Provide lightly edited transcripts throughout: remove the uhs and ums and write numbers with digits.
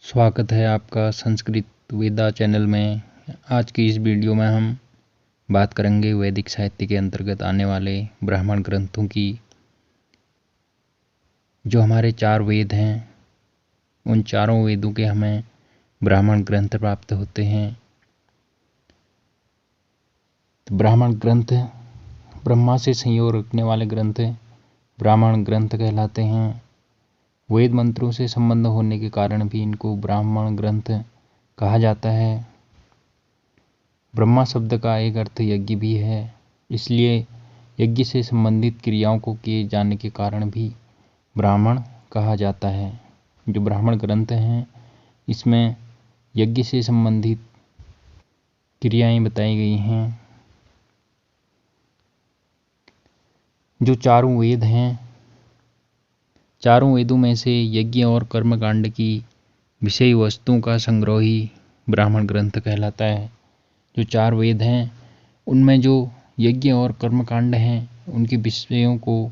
स्वागत है आपका संस्कृत वेदा चैनल में। आज की इस वीडियो में हम बात करेंगे वैदिक साहित्य के अंतर्गत आने वाले ब्राह्मण ग्रंथों की। जो हमारे 4 वेद हैं, उन चारों वेदों के हमें ब्राह्मण ग्रंथ प्राप्त होते हैं। तो ब्राह्मण ग्रंथ ब्रह्मा से संयोग रखने वाले ग्रंथ ब्राह्मण ग्रंथ कहलाते हैं। वेद मंत्रों से संबंध होने के कारण भी इनको ब्राह्मण ग्रंथ कहा जाता है। ब्रह्मा शब्द का एक अर्थ यज्ञ भी है, इसलिए यज्ञ से संबंधित क्रियाओं को किए जाने के कारण भी ब्राह्मण कहा जाता है। जो ब्राह्मण ग्रंथ हैं, इसमें यज्ञ से संबंधित क्रियाएं बताई गई हैं। जो चारों वेद हैं, चारों वेदों में से यज्ञ और कर्मकांड की विषय वस्तुओं का संग्रह ही ब्राह्मण ग्रंथ कहलाता है। जो 4 वेद हैं, उनमें जो यज्ञ और कर्मकांड हैं, उनके विषयों को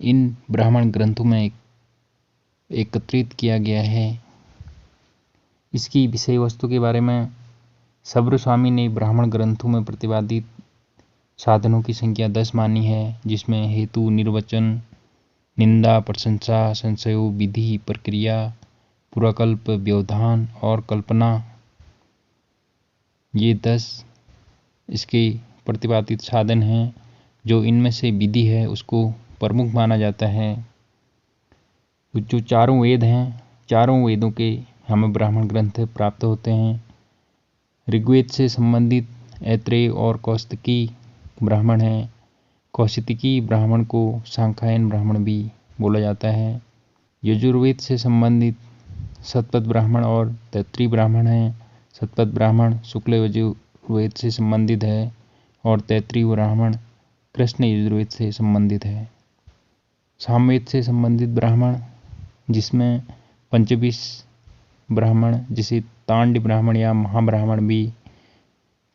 इन ब्राह्मण ग्रंथों में एकत्रित किया गया है। इसकी विषय वस्तु के बारे में सब्र स्वामी ने ब्राह्मण ग्रंथों में प्रतिपादित साधनों की संख्या 10 मानी है, जिसमें हेतु, निर्वचन, निंदा, प्रशंसा, संशयो, विधि, प्रक्रिया, पुराकल्प, व्यवधान और कल्पना, ये 10 इसके प्रतिपादित साधन हैं। जो इनमें से विधि है, उसको प्रमुख माना जाता है। जो चारों वेद हैं, चारों वेदों के हमें ब्राह्मण ग्रंथ प्राप्त होते हैं। ऋग्वेद से संबंधित ऐत्रेय और कौशिकी ब्राह्मण हैं। कौशिकी ब्राह्मण को सांख्यायन ब्राह्मण भी बोला जाता है। यजुर्वेद से संबंधित शतपथ ब्राह्मण और तैत्तिरीय ब्राह्मण हैं। शतपथ ब्राह्मण शुक्ल यजुर्वेद से संबंधित है और तैत्तिरीय ब्राह्मण कृष्ण यजुर्वेद से संबंधित है। सामवेद से संबंधित ब्राह्मण, जिसमें पंचविंश ब्राह्मण, जिसे तांड ब्राह्मण या महाब्राह्मण भी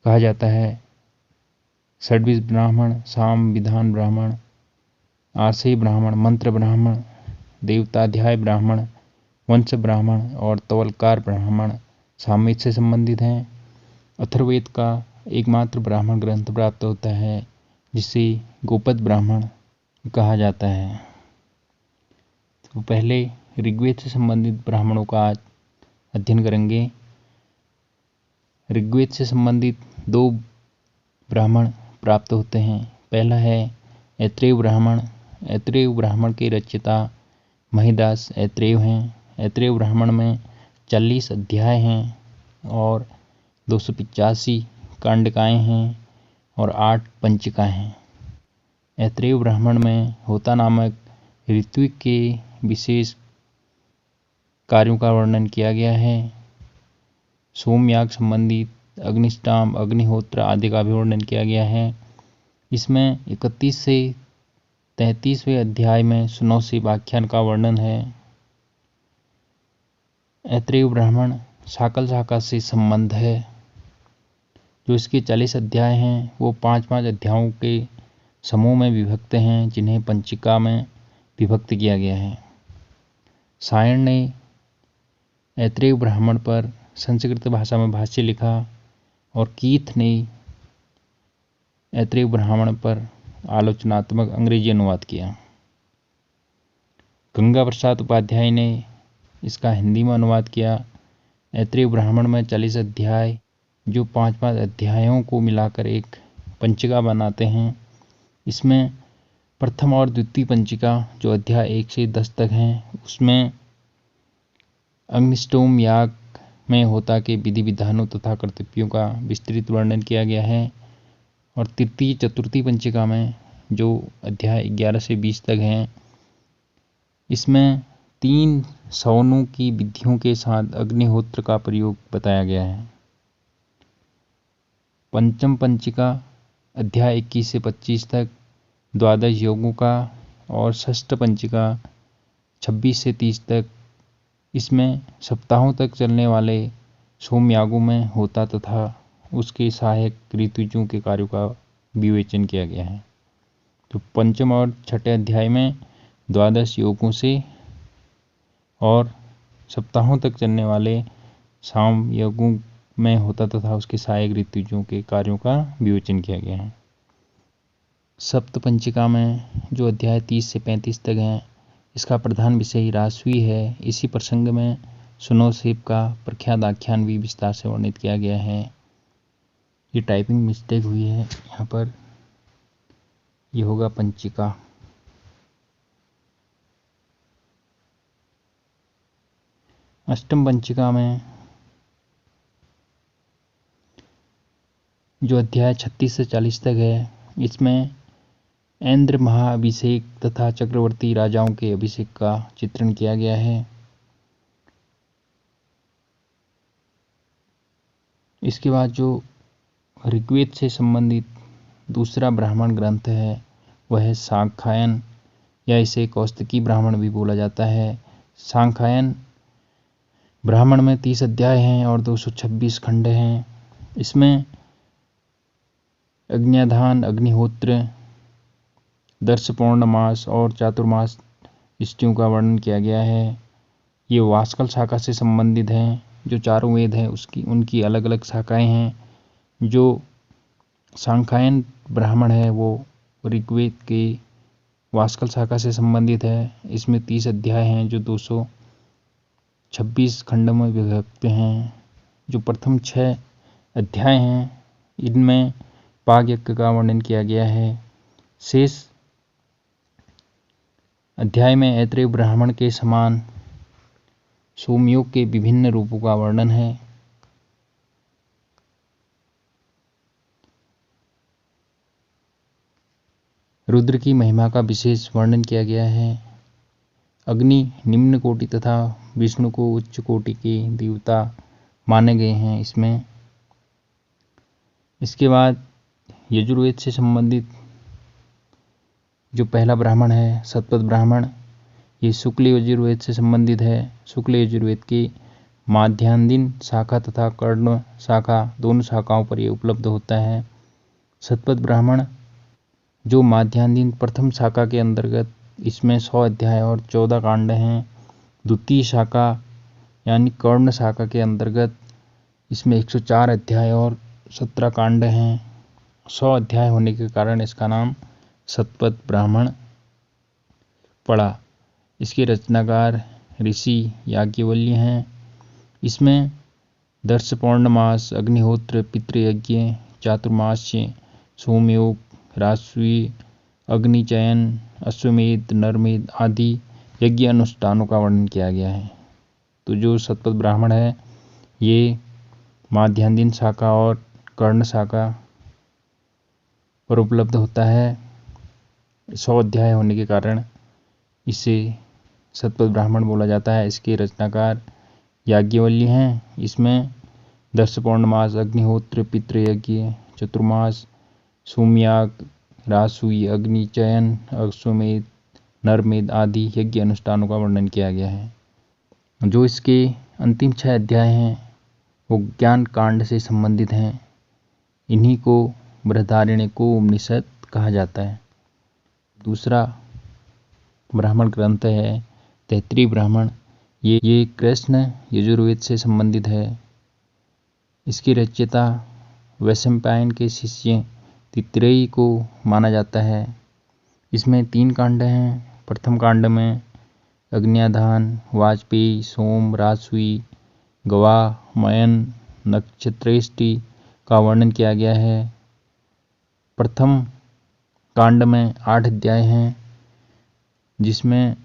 कहा जाता है। षड्विश ब्राह्मण, साम विधान ब्राह्मण, आर्षेय ब्राह्मण, मंत्र ब्राह्मण, देवताध्याय ब्राह्मण, वंश ब्राह्मण और तवलकार ब्राह्मण सामवेद से संबंधित हैं। अथर्ववेद का एकमात्र ब्राह्मण ग्रंथ प्राप्त होता है, जिसे गोपद ब्राह्मण कहा जाता है। तो पहले ऋग्वेद से संबंधित ब्राह्मणों का आज अध्ययन करेंगे। ऋग्वेद से संबंधित 2 ब्राह्मण प्राप्त होते हैं। पहला है ऐत्रेय ब्राह्मण। ऐत्रेय ब्राह्मण के रचयिता महिदास ऐत्रेय हैं। ऐत्रेय ब्राह्मण में 40 अध्याय हैं और 285 कांडकाएँ हैं और 8 पंचिका हैं। ऐत्रेय ब्राह्मण में होता नामक ऋत्विक के विशेष कार्यों का वर्णन किया गया है। सोमयाग संबंधित अग्निष्ठाम, अग्निहोत्र आदि का भी वर्णन किया गया है। इसमें 31 से 33वें अध्याय में सुनौसी व्याख्यान का वर्णन है। ऐत्रेय ब्राह्मण शाकल शाखा से संबंध है। जो इसके 40 अध्याय हैं, वो 5-5 अध्यायों के समूह में विभक्त हैं, जिन्हें पंचिका में विभक्त किया गया है। सायण ने ऐत्रेय ब्राह्मण पर संस्कृत भाषा में भाष्य लिखा और कीथ ने ऐत्रेय ब्राह्मण पर आलोचनात्मक अंग्रेजी अनुवाद किया। गंगा प्रसाद उपाध्याय ने इसका हिंदी में अनुवाद किया। ऐत्रेय ब्राह्मण में 40 अध्याय, जो 5-5 अध्यायों को मिलाकर एक पंचिका बनाते हैं। इसमें प्रथम और द्वितीय पंचिका, जो अध्याय 1 से 10 तक हैं, उसमें अग्निष्टोम याग में होता के विधि विधानों तथा कर्तव्यों का विस्तृत वर्णन किया गया है। और तृतीय चतुर्थी पंचिका में, जो अध्याय 11 से 20 तक हैं, इसमें 3 सवनों की विधियों के साथ अग्निहोत्र का प्रयोग बताया गया है। पंचम पंचिका अध्याय 21 से 25 तक 12 योगों का और षष्ठ पंचिका 26 से 30 तक, इसमें सप्ताहों तक चलने वाले सोमयागों में होता तथा उसके सहायक ऋतुजों के कार्यों का विवेचन किया गया है। तो पंचम और छठे अध्याय में 12 योगों से और सप्ताहों तक चलने वाले साम यज्ञों में होता तथा उसके सहायक ऋतुजों के कार्यों का विवेचन किया गया है। सप्त पंचिका में जो अध्याय 30 से 35 तक हैं, इसका प्रधान विषय राजसूय है। इसी प्रसंग में सुनोसेब का प्रख्यात आख्यान भी विस्तार से वर्णित किया गया है। ये टाइपिंग मिस्टेक हुई है यहाँ पर, ये होगा पंचिका। अष्टम पंचिका में जो अध्याय 36 से 40 तक है, इसमें इंद्र महाअभिषेक तथा चक्रवर्ती राजाओं के अभिषेक का चित्रण किया गया है। इसके बाद जो ऋग्वेद से संबंधित दूसरा ब्राह्मण ग्रंथ है वह है सांख्यायन, या इसे कौस्तकी ब्राह्मण भी बोला जाता है। सांख्यायन ब्राह्मण में 30 अध्याय हैं और 226 खंड हैं। इसमें अग्न्याधान, अग्निहोत्र, दर्श पौर्णमास और चातुर्मास तिथियों का वर्णन किया गया है। ये वास्कल शाखा से संबंधित हैं। जो चारों वेद हैं उनकी अलग अलग शाखाएं हैं। जो सांख्यायन ब्राह्मण है वो ऋग्वेद के वास्कल शाखा से संबंधित है। इसमें 30 अध्याय हैं जो 226 खंड में विभक्त हैं। जो प्रथम 6 अध्याय हैं इनमें पाग यज्ञ का वर्णन किया गया है। शेष अध्याय में ऐत्रेय ब्राह्मण के समान सोमयोग के विभिन्न रूपों का वर्णन है। रुद्र की महिमा का विशेष वर्णन किया गया है। अग्नि निम्न कोटि तथा विष्णु को उच्च कोटि के देवता माने गए हैं इसमें। इसके बाद यजुर्वेद से संबंधित जो पहला ब्राह्मण है सतपथ ब्राह्मण, ये शुक्ल यजुर्वेद से संबंधित है। शुक्ल यजुर्वेद की माध्यान्दिन शाखा तथा कर्ण शाखा दोनों शाखाओं पर ये उपलब्ध होता है। सतपथ ब्राह्मण जो माध्यान्दिन प्रथम शाखा के अंतर्गत, इसमें 100 अध्याय और 14 कांड हैं। द्वितीय शाखा यानी कर्ण शाखा के अंतर्गत इसमें 104 अध्याय और 17 कांड हैं। 100 अध्याय होने के कारण इसका नाम सतपथ ब्राह्मण पड़ा। इसके रचनाकार ऋषि याज्ञवल्क्य हैं। इसमें दर्श पौर्णमास, अग्निहोत्र, पितृयज्ञ, चातुर्मास्य, सोमयोग, राजसूय, अग्निचयन, अश्वमेध, नरमेध आदि यज्ञ अनुष्ठानों का वर्णन किया गया है। तो जो सतपथ ब्राह्मण है ये माध्यान्दिन शाखा और कर्ण शाखा पर उपलब्ध होता है। 100 अध्याय होने के कारण इसे सतपथ ब्राह्मण बोला जाता है। इसके रचनाकार याज्ञवल्क्य हैं। इसमें दर्श पौर्णमास, अग्निहोत्र, पितृयज्ञ, चतुर्मास, सोमयाग, राजसूय, अग्निचयन, अश्वमेध, नरमेध आदि यज्ञ अनुष्ठानों का वर्णन किया गया है। जो इसके अंतिम 6 अध्याय हैं वो ज्ञान कांड से संबंधित हैं। इन्हीं को बृहदारण्यकोपनिषद कहा जाता है। दूसरा ब्राह्मण ग्रंथ है तैत्तिरीय ब्राह्मण। ये कृष्ण यजुर्वेद से संबंधित है। इसकी रचयिता वैशंपायन के शिष्य तैत्तिरेयी को माना जाता है। इसमें 3 कांड हैं। प्रथम कांड में अग्न्याधान, वाजपेयी, सोम, राजसूय, गवाह, मयन, नक्षत्रेष्टि का वर्णन किया गया है। प्रथम कांड में 8 अध्याय हैं जिसमें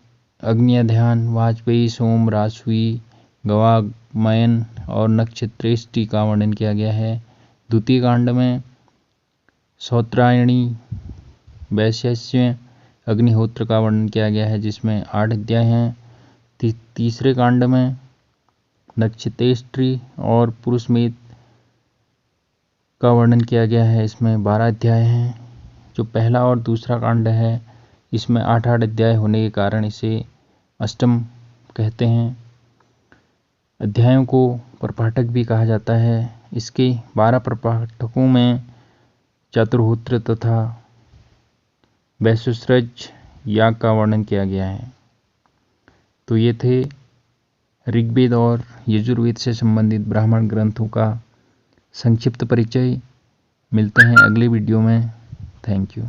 अग्न्याधान, वाजपेयी, सोम, राजसूय, गवाह, मयन और नक्षत्रेष्टि का वर्णन किया गया है। द्वितीय कांड में सौत्रायणी, वैशेष्य, अग्निहोत्र का वर्णन किया गया है जिसमें 8 अध्याय हैं। तीसरे कांड में नक्षत्रेष्टि और पुरुषमेध का वर्णन किया गया है। इसमें 12 अध्याय हैं। जो पहला और दूसरा कांड है इसमें 8-8 अध्याय होने के कारण इसे अष्टम कहते हैं। अध्यायों को प्रपाठक भी कहा जाता है। इसके 12 प्रपाठकों में चातुर्होत्र तथा वैशुश्रज याग का वर्णन किया गया है। तो ये थे ऋग्वेद और यजुर्वेद से संबंधित ब्राह्मण ग्रंथों का संक्षिप्त परिचय। मिलते हैं अगले वीडियो में। Thank you.